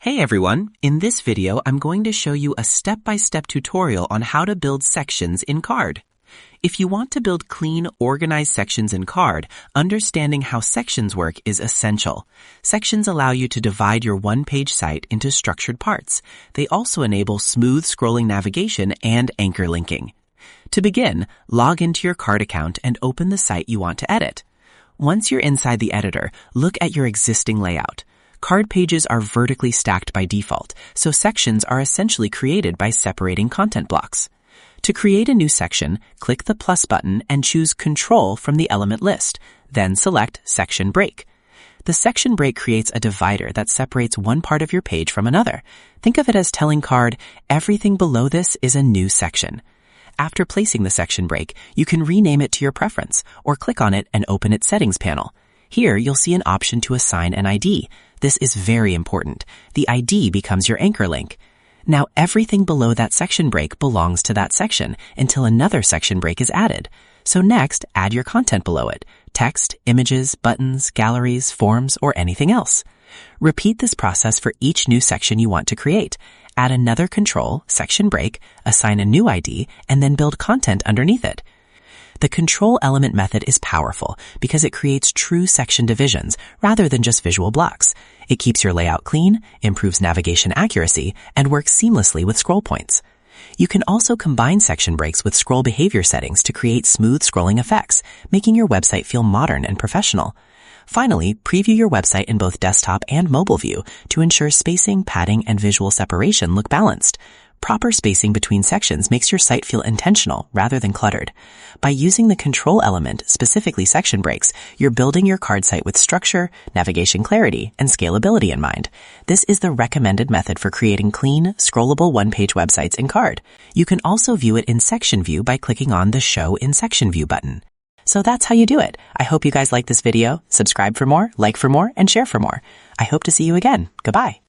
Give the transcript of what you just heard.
Hey everyone, in this video I'm going to show you a step-by-step tutorial on how to build sections in Carrd. If you want to build clean, organized sections in Carrd, understanding how sections work is essential. Sections allow you to divide your one-page site into structured parts. They also enable smooth scrolling navigation and anchor linking. To begin, log into your Carrd account and open the site you want to edit. Once you're inside the editor, look at your existing layout. Carrd pages are vertically stacked by default, so sections are essentially created by separating content blocks. To create a new section, click the plus button and choose Control from the element list, then select Section Break. The section break creates a divider that separates one part of your page from another. Think of it as telling Carrd, everything below this is a new section. After placing the section break, you can rename it to your preference, or click on it and open its settings panel. Here, you'll see an option to assign an ID. This is very important. The ID becomes your anchor link. Now, everything below that section break belongs to that section until another section break is added. So next, add your content below it: text, images, buttons, galleries, forms, or anything else. Repeat this process for each new section you want to create. Add another control, section break, assign a new ID, and then build content underneath it. The control element method is powerful because it creates true section divisions rather than just visual blocks. It keeps your layout clean, improves navigation accuracy, and works seamlessly with scroll points. You can also combine section breaks with scroll behavior settings to create smooth scrolling effects, making your website feel modern and professional. Finally, preview your website in both desktop and mobile view to ensure spacing, padding, and visual separation look balanced. Proper spacing between sections makes your site feel intentional rather than cluttered. By using the control element, specifically section breaks, you're building your Carrd site with structure, navigation clarity, and scalability in mind. This is the recommended method for creating clean, scrollable one-page websites in Carrd. You can also view it in section view by clicking on the Show in Section View button. So that's how you do it. I hope you guys liked this video. Subscribe for more, like for more, and share for more. I hope to see you again. Goodbye.